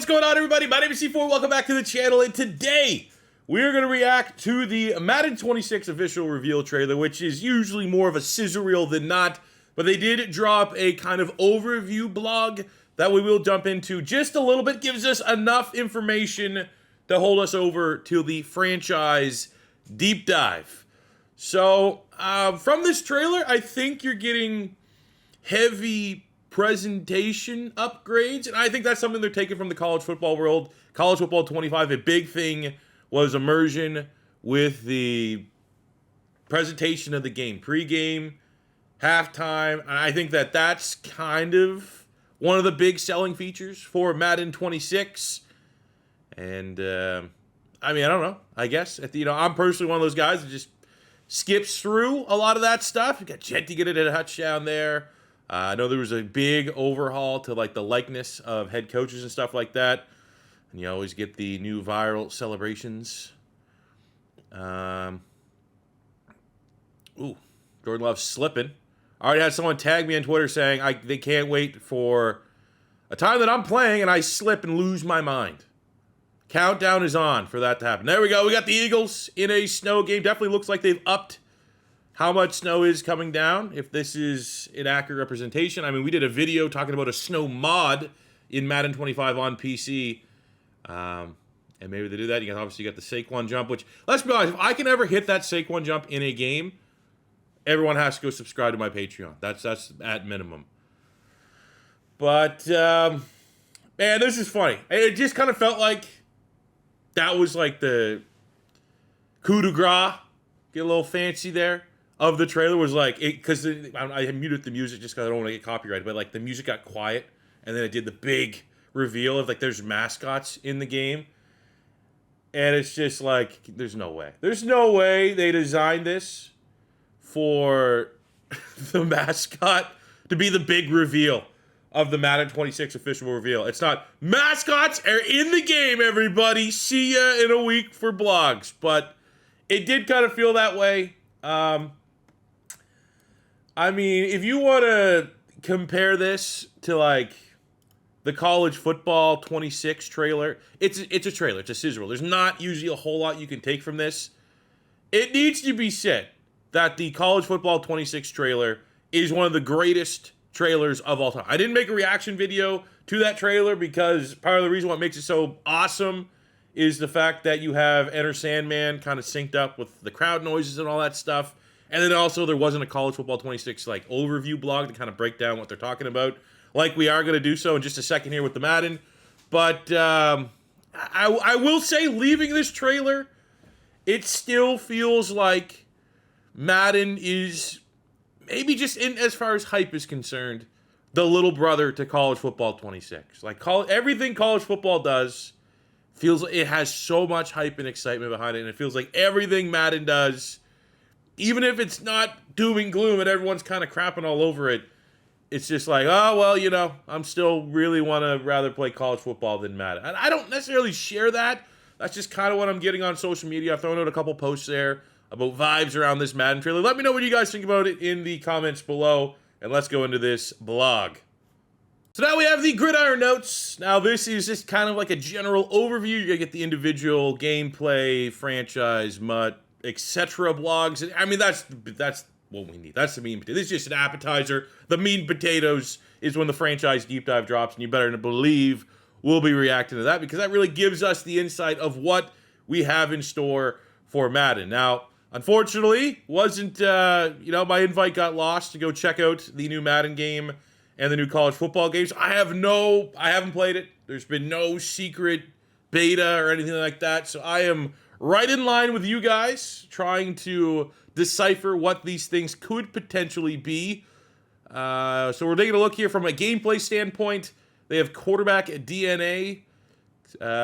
What's going on, everybody? My name is C4. Welcome back to the channel, and today we're going to react to the Madden 26 official reveal trailer, which is usually more of a sizzle reel than not, but they did drop a kind of overview blog that we will jump into just a little bit. Gives us enough information to hold us over to the franchise deep dive. So, from this trailer, I think you're getting heavy presentation upgrades, and I think that's something they're taking from the college football world. College football 25, a big thing was immersion with the presentation of the game, pregame, halftime. And I think that that's kind of one of the big selling features for Madden 26. And I mean, I don't know. I guess I'm personally one of those guys that just skips through a lot of that stuff. You got Jetty getting a touchdown there. I know there was a big overhaul to like the likeness of head coaches and stuff like that. And you always get the new viral celebrations. Jordan Love's slipping. I already had someone tag me on Twitter saying they can't wait for a time that I'm playing and I slip and lose my mind. Countdown is on for that to happen. There we go. We got the Eagles in a snow game. Definitely looks like they've upped how much snow is coming down, if this is an accurate representation. I mean, we did a video talking about a snow mod in Madden 25 on PC. And maybe they do that. You obviously got the Saquon jump, which, let's be honest, if I can ever hit that Saquon jump in a game, everyone has to go subscribe to my Patreon. That's at minimum. But, man, this is funny. It just kind of felt like that was like the coup de grace, get a little fancy there, of the trailer. Was like, because I muted the music just because I don't want to get copyrighted, but like the music got quiet, and then it did the big reveal of like there's mascots in the game, and it's just like there's no way they designed this for the mascot to be the big reveal of the Madden 26 official reveal. It's not. Mascots are in the game, everybody. See ya in a week for blogs. But it did kind of feel that way. I mean, if you want to compare this to like the college football 26 trailer, it's a trailer. It's a sizzle. There's not usually a whole lot you can take from this. It needs to be said that the college football 26 trailer is one of the greatest trailers of all time. I didn't make a reaction video to that trailer because part of the reason what makes it so awesome is the fact that you have Enter Sandman kind of synced up with the crowd noises and all that stuff. And then also there wasn't a college football 26 like overview blog to kind of break down what they're talking about, like we are going to do so in just a second here with the Madden. But I will say, leaving this trailer, it still feels like Madden is maybe just, in as far as hype is concerned, the little brother to college football 26. Like everything college football does feels like it has so much hype and excitement behind it, and it feels like everything Madden does, even if it's not doom and gloom and everyone's kind of crapping all over it, it's just like, oh, well, I'm still really want to rather play college football than Madden. And I don't necessarily share that. That's just kind of what I'm getting on social media. I've thrown out a couple posts there about vibes around this Madden trailer. Let me know what you guys think about it in the comments below, and let's go into this blog. So now we have the Gridiron Notes. Now this is just kind of like a general overview. You're going to get the individual gameplay, franchise, MUT, etc. blogs. I mean, that's what we need. That's the meat and potatoes. This is just an appetizer. The meat and potatoes is when the franchise deep dive drops, and you better believe we'll be reacting to that because that really gives us the insight of what we have in store for Madden. Now, unfortunately, wasn't my invite got lost to go check out the new Madden game and the new college football games. I haven't played it. There's been no secret beta or anything like that, so I am right in line with you guys, trying to decipher what these things could potentially be. So we're taking a look here from a gameplay standpoint. They have quarterback DNA,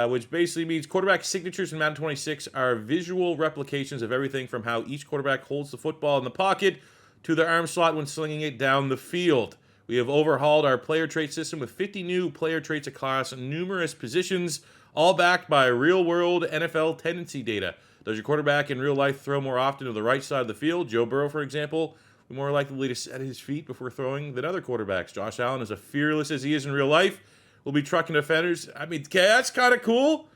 which basically means quarterback signatures in Madden 26 are visual replications of everything from how each quarterback holds the football in the pocket to their arm slot when slinging it down the field. We have overhauled our player trait system with 50 new player traits across numerous positions, all backed by real-world NFL tendency data. Does your quarterback in real life throw more often to the right side of the field? Joe Burrow, for example, will more likely to set his feet before throwing than other quarterbacks. Josh Allen is as fearless as he is in real life. will be trucking defenders. I mean, okay, that's kind of cool.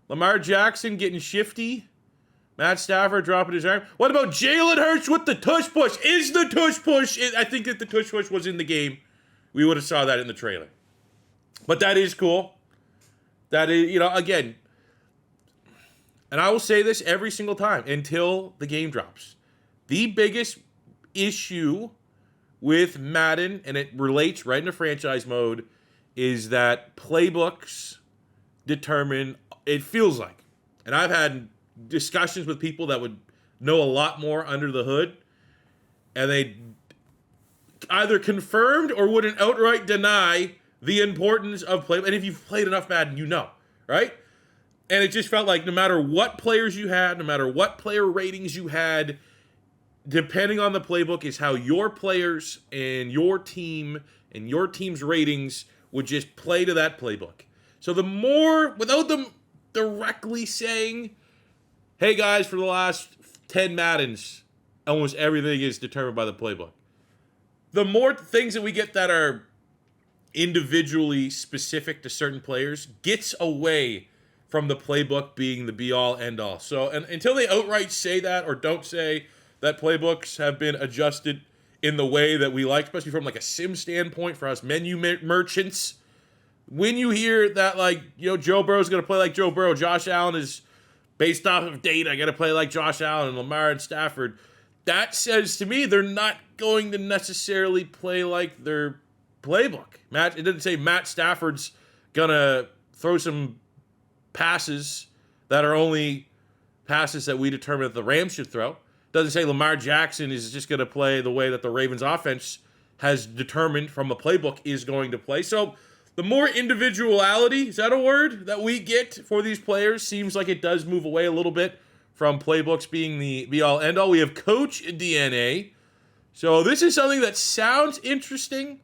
Lamar Jackson getting shifty. Matt Stafford dropping his arm. What about Jalen Hurts with the tush push? Is the tush push? I think if the tush push was in the game, we would have saw that in the trailer. But that is cool. That is, again, and I will say this every single time until the game drops. The biggest issue with Madden, and it relates right into franchise mode, is that playbooks determine, it feels like, and I've had discussions with people that would know a lot more under the hood, and they either confirmed or wouldn't outright deny the importance of play. And if you've played enough Madden, you know, right? And it just felt like no matter what players you had, no matter what player ratings you had, depending on the playbook is how your players and your team and your team's ratings would just play to that playbook. So the more, without them directly saying, hey guys, for the last 10 Maddens, almost everything is determined by the playbook. The more things that we get that are individually specific to certain players gets away from the playbook being the be-all, end-all. So until they outright say that or don't say that playbooks have been adjusted in the way that we like, especially from like a sim standpoint for us menu merchants, when you hear that Joe Burrow's going to play like Joe Burrow, Josh Allen is based off of data, got to play like Josh Allen, Lamar and Stafford, that says to me they're not going to necessarily play like their playbook. It didn't say Matt Stafford's going to throw some passes that are only passes that we determine that the Rams should throw. Doesn't say Lamar Jackson is just going to play the way that the Ravens offense has determined from a playbook is going to play. So the more individuality, is that a word, that we get for these players seems like it does move away a little bit from playbooks being the be-all, end-all. We have coach DNA. So this is something that sounds interesting,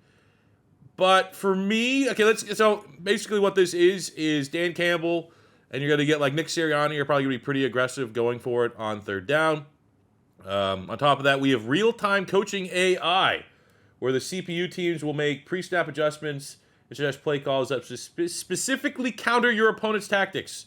but for me, so basically what this is Dan Campbell, and you're going to get like Nick Sirianni, you're probably going to be pretty aggressive going for it on third down. On top of that, we have real-time coaching AI, where the CPU teams will make pre-snap adjustments and suggest play calls that specifically counter your opponent's tactics.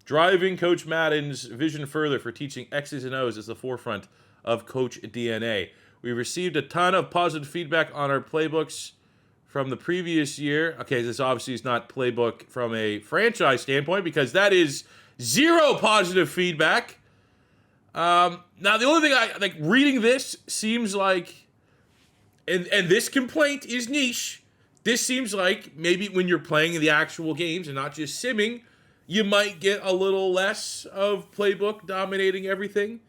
Driving Coach Madden's vision further for teaching X's and O's is the forefront of Coach DNA. We received a ton of positive feedback on our playbooks from the previous year. Okay, this obviously is not playbook from a franchise standpoint because that is zero positive feedback. Now, the only thing I like reading this seems like, and this complaint is niche. This seems like maybe when you're playing in the actual games and not just simming, you might get a little less of playbook dominating everything.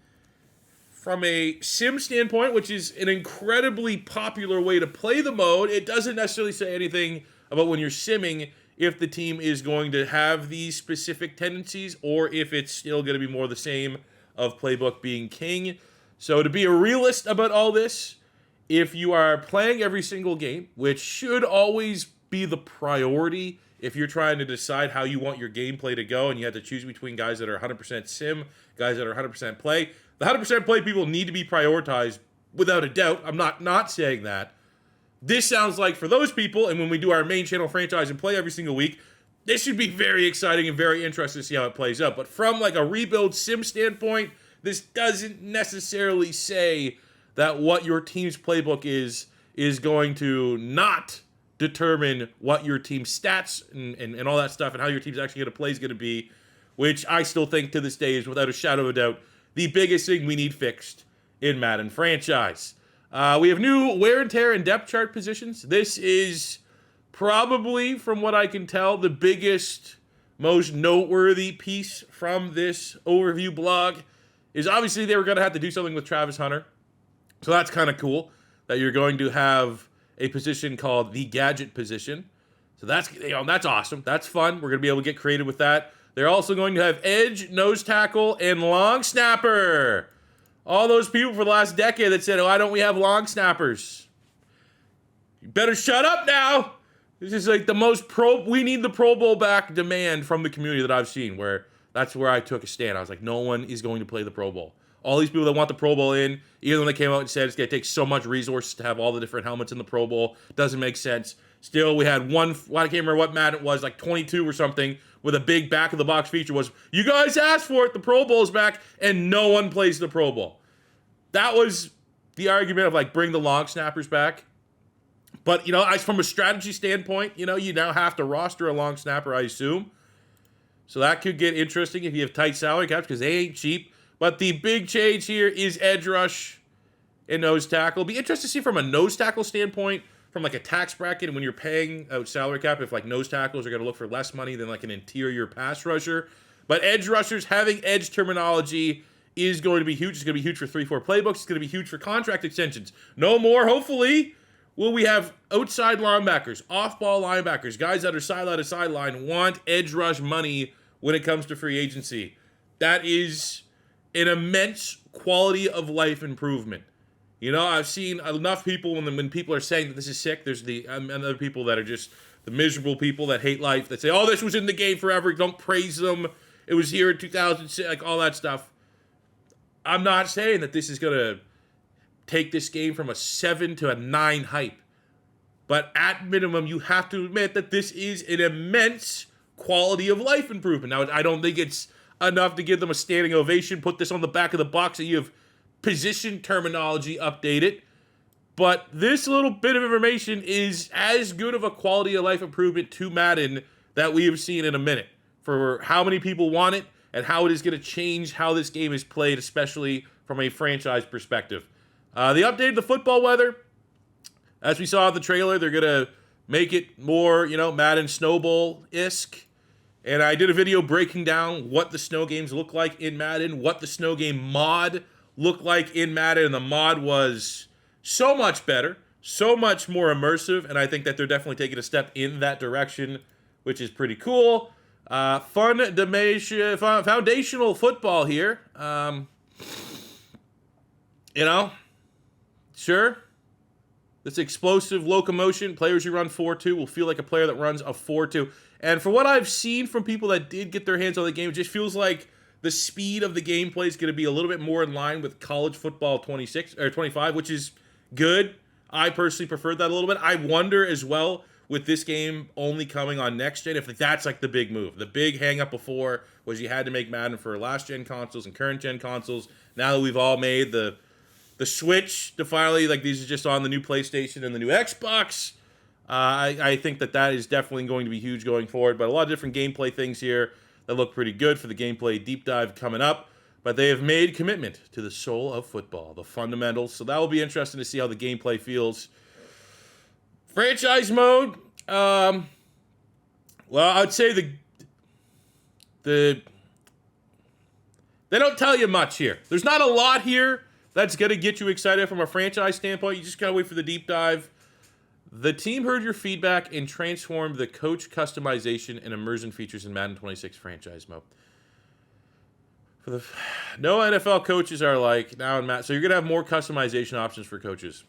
From a sim standpoint, which is an incredibly popular way to play the mode, it doesn't necessarily say anything about when you're simming if the team is going to have these specific tendencies or if it's still going to be more the same of playbook being king. So to be a realist about all this, if you are playing every single game, which should always be the priority if you're trying to decide how you want your gameplay to go and you have to choose between guys that are 100% sim, guys that are 100% play, the 100% play people need to be prioritized without a doubt. I'm not saying that. This sounds like for those people, and when we do our main channel franchise and play every single week, this should be very exciting and very interesting to see how it plays out. But from like a rebuild sim standpoint, this doesn't necessarily say that what your team's playbook is going to not determine what your team's stats and all that stuff and how your team's actually going to play is going to be, which I still think to this day is without a shadow of a doubt the biggest thing we need fixed in Madden franchise. We have new wear and tear and depth chart positions. This is probably, from what I can tell, the biggest, most noteworthy piece from this overview blog is obviously they were going to have to do something with Travis Hunter. So that's kind of cool that you're going to have a position called the gadget position. So that's awesome. That's fun. We're going to be able to get creative with that. They're also going to have edge, nose tackle, and long snapper. All those people for the last decade that said, why don't we have long snappers? You better shut up now. This is like the most we need the Pro Bowl back demand from the community that I've seen, where that's where I took a stand. I was like, no one is going to play the Pro Bowl. All these people that want the Pro Bowl even when they came out and said it's going to take so much resources to have all the different helmets in the Pro Bowl, doesn't make sense. Still, we had one, I can't remember what Madden it was, like 22 or something, with a big back of the box feature was, you guys asked for it, the Pro Bowl's back, and no one plays the Pro Bowl. That was the argument of like, bring the long snappers back. But, from a strategy standpoint, you now have to roster a long snapper, I assume. So that could get interesting if you have tight salary caps, because they ain't cheap. But the big change here is edge rush and nose tackle. It'll be interesting to see from a nose tackle standpoint, from like a tax bracket, and when you're paying out salary cap, if like nose tackles are going to look for less money than like an interior pass rusher. But edge rushers having edge terminology is going to be huge. It's going to be huge for 3-4 playbooks. It's going to be huge for contract extensions. No more, hopefully, will we have outside linebackers, off-ball linebackers, guys that are sideline to sideline want edge rush money when it comes to free agency. That is an immense quality of life improvement. I've seen enough people when people are saying that this is sick, there's the other people that are just the miserable people that hate life, that say, oh, this was in the game forever, don't praise them, it was here in 2006, like all that stuff. I'm not saying that this is going to take this game from a 7 to a 9 hype. But at minimum, you have to admit that this is an immense quality of life improvement. Now, I don't think it's enough to give them a standing ovation, put this on the back of the box that you have position terminology updated. But this little bit of information is as good of a quality of life improvement to Madden that we have seen in a minute, for how many people want it and how it is going to change how this game is played, especially from a franchise perspective. They updated the football weather. As we saw in the trailer, they're going to make it more, Madden Snowball-esque. And I did a video breaking down what the snow games look like in Madden, what the snow game mod looked like in Madden, and the mod was so much better, so much more immersive, and I think that they're definitely taking a step in that direction, which is pretty cool. Foundational football here. Sure. This explosive locomotion, players who run 4-2 will feel like a player that runs a 4-2. And for what I've seen from people that did get their hands on the game, it just feels like the speed of the gameplay is going to be a little bit more in line with college football 26 or 25, which is good. I personally preferred that a little bit. I wonder as well, with this game only coming on next gen, if that's like the big move. The big hang up before was you had to make Madden for last gen consoles and current gen consoles. Now that we've all made the switch to finally, like, these are just on the new PlayStation and the new Xbox, I think that is definitely going to be huge going forward. But a lot of different gameplay things here that look pretty good for the gameplay deep dive coming up. But they have made commitment to the soul of football, the fundamentals. So that will be interesting to see how the gameplay feels. Franchise mode. Well, I'd say they don't tell you much here. There's not a lot here that's going to get you excited from a franchise standpoint. You just got to wait for the deep dive. The team heard your feedback and transformed the coach customization and immersion features in Madden 26 franchise mode. No NFL coaches are like now in Madden. So you're going to have more customization options for coaches.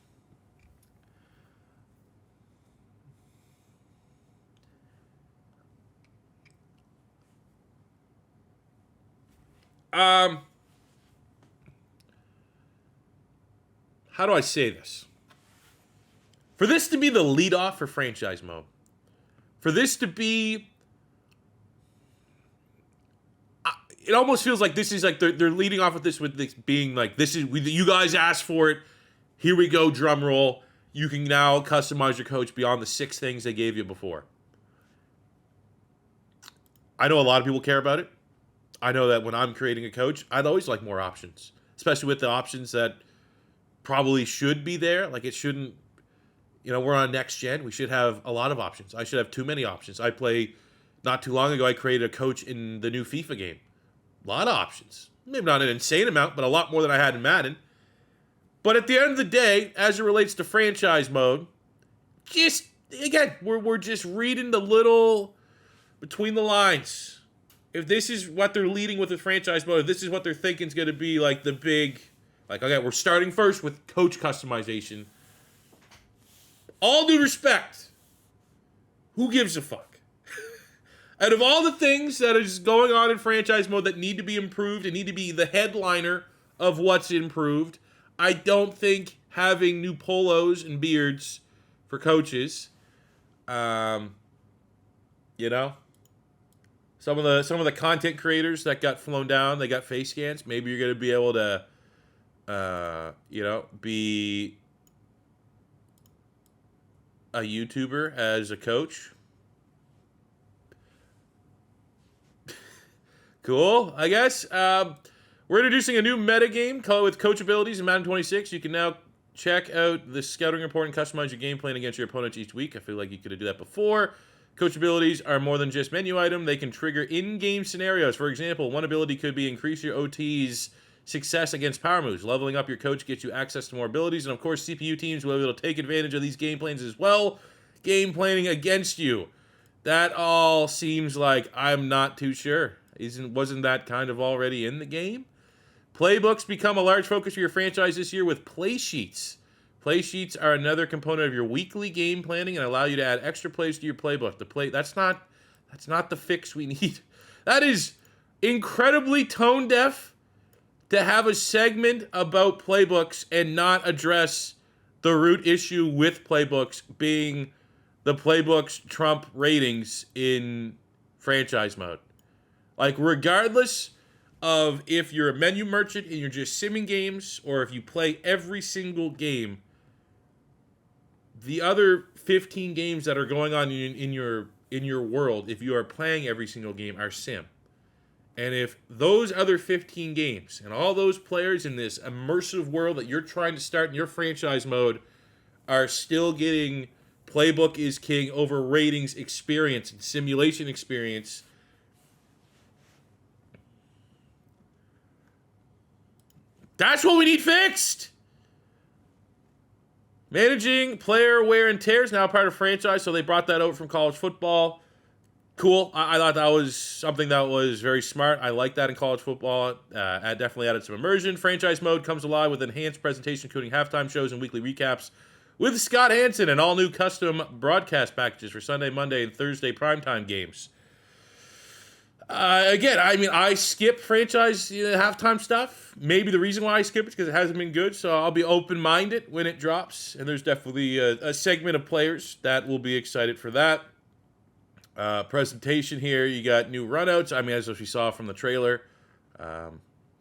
How do I say this? For this to be the leadoff for franchise mode, for this to be, it almost feels like this is like they're leading off with this being like, this is, you guys asked for it, here we go, drum roll. You can now customize your coach beyond the 6 things they gave you before. I know a lot of people care about it. I know that when I'm creating a coach, I'd always like more options, especially with the options that probably should be there. Like, it shouldn't, we're on next gen. We should have a lot of options. I should have too many options. Not too long ago, I created a coach in the new FIFA game. A lot of options. Maybe not an insane amount, but a lot more than I had in Madden. But at the end of the day, as it relates to franchise mode, just, again, we're just reading the little between the lines. If this is what they're leading with franchise mode, if this is what they're thinking is going to be like the big, like, okay, we're starting first with coach customization. All due respect, who gives a fuck? Out of all the things that is going on in franchise mode that need to be improved and need to be the headliner of what's improved, I don't think having new polos and beards for coaches, Um, you know, some of the content creators that got flown down, they got face scans. Maybe you're going to be able to, be a YouTuber as a coach. Cool, I guess. We're introducing a new meta game called with coach abilities in Madden 26. You can now check out the scouting report and customize your game plan against your opponents each week. I feel like you could have done that before. Coach abilities are more than just menu item. They can trigger in-game scenarios. For example, one ability could be increase your OT's success against power moves. Leveling up your coach gets you access to more abilities. And of course, CPU teams will be able to take advantage of these game plans as well. Game planning against you. That all seems like I'm not too sure. Wasn't that kind of already in the game? Playbooks become a large focus for your franchise this year with play sheets. Play sheets are another component of your weekly game planning and allow you to add extra plays to your playbook. That's not the fix we need. That is incredibly tone deaf to have a segment about playbooks and not address the root issue with playbooks being the playbooks trump ratings in franchise mode. Like, regardless of if you're a menu merchant and you're just simming games, or if you play every single game, the other 15 games that are going on in your world, if you are playing every single game, are sim. And if those other 15 games and all those players in this immersive world that you're trying to start in your franchise mode are still getting playbook is king over ratings experience and simulation experience, that's what we need fixed. Managing player wear and tear is now part of franchise, so they brought that out from college football. Cool. I thought that was something that was very smart. I like that in college football. Definitely added some immersion. Franchise mode comes alive with enhanced presentation, including halftime shows and weekly recaps with Scott Hansen and all new custom broadcast packages for Sunday, Monday, and Thursday primetime games. Again, I mean, I skip franchise halftime stuff. Maybe the reason why I skip it is because it hasn't been good, so I'll be open-minded when it drops. And there's definitely a segment of players that will be excited for that. Presentation here, you got new runouts. I mean, as we saw from the trailer.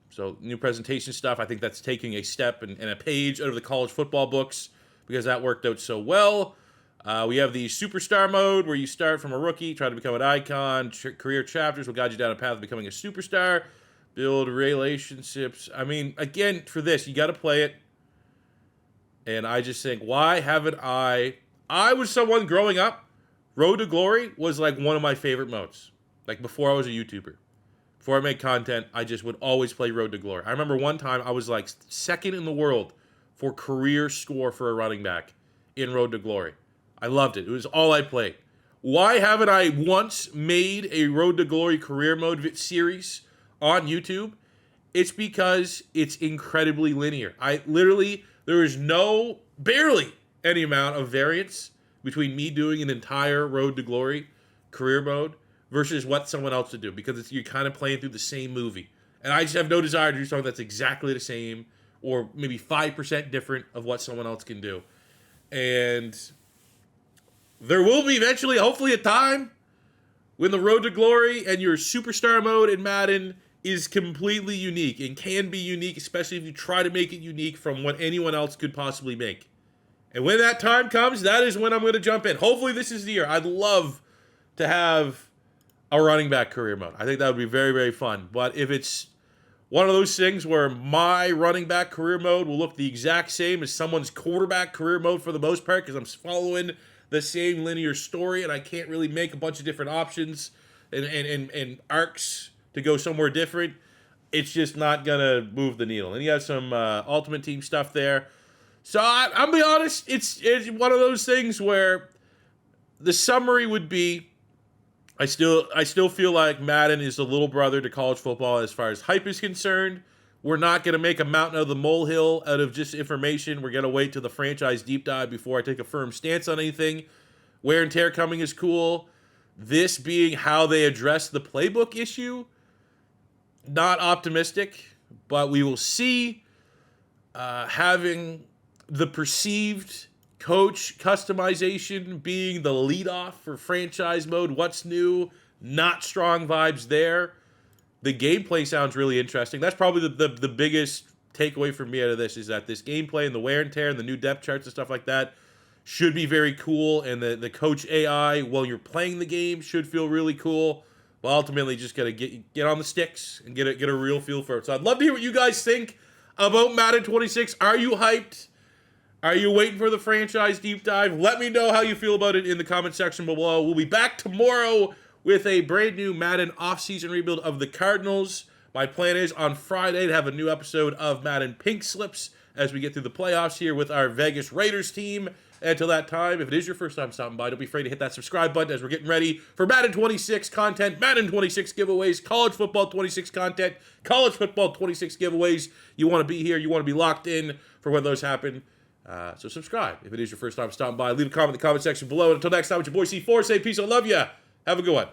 So new presentation stuff. I think that's taking a step and a page out of the college football books because that worked out so well. We have the superstar mode where you start from a rookie, try to become an icon. Career chapters will guide you down a path of becoming a superstar. Build relationships. I mean, again, for this, you got to play it. And I just think, why haven't I was someone growing up, Road to Glory was like one of my favorite modes. Like before I was a YouTuber. Before I made content, I just would always play Road to Glory. I remember one time I was like second in the world for career score for a running back in Road to Glory. I loved it. It was all I played. Why haven't I once made a Road to Glory career mode series on YouTube? It's because it's incredibly linear. There is barely any amount of variance between me doing an entire Road to Glory career mode versus what someone else would do, because you're kind of playing through the same movie. And I just have no desire to do something that's exactly the same or maybe 5% different of what someone else can do. And there will be eventually, hopefully, a time when the Road to Glory and your superstar mode in Madden is completely unique and can be unique, especially if you try to make it unique from what anyone else could possibly make. And when that time comes, that is when I'm going to jump in. Hopefully this is the year. I'd love to have a running back career mode. I think that would be very, very fun. But if it's one of those things where my running back career mode will look the exact same as someone's quarterback career mode for the most part, because I'm following the same linear story and I can't really make a bunch of different options and arcs to go somewhere different, it's just not going to move the needle. And you have some Ultimate Team stuff there. So I'll be honest, it's one of those things where the summary would be, I still feel like Madden is the little brother to college football as far as hype is concerned. We're not going to make a mountain of the molehill out of just information. We're going to wait till the franchise deep dive before I take a firm stance on anything. Wear and tear coming is cool. This being how they address the playbook issue, not optimistic, but we will see. Having the perceived Coach customization being the leadoff for franchise mode. What's new? Not strong vibes there. The gameplay sounds really interesting. That's probably the biggest takeaway for me out of this, is that this gameplay and the wear and tear and the new depth charts and stuff like that should be very cool. And the coach AI, while you're playing the game, should feel really cool. But ultimately, just gotta get on the sticks and get a real feel for it. So I'd love to hear what you guys think about Madden 26. Are you hyped? Are you waiting for the franchise deep dive? Let me know how you feel about it in the comment section below. We'll be back tomorrow with a brand new Madden offseason rebuild of the Cardinals. My plan is on Friday to have a new episode of Madden Pink Slips as we get through the playoffs here with our Vegas Raiders team. Until that time, if it is your first time stopping by, don't be afraid to hit that subscribe button as we're getting ready for Madden 26 content, Madden 26 giveaways, college football 26 content, college football 26 giveaways. You want to be here. You want to be locked in for when those happen. So subscribe if it is your first time stopping by. Leave a comment in the comment section below. And until next time, it's your boy C4. Say peace. I love ya. Have a good one.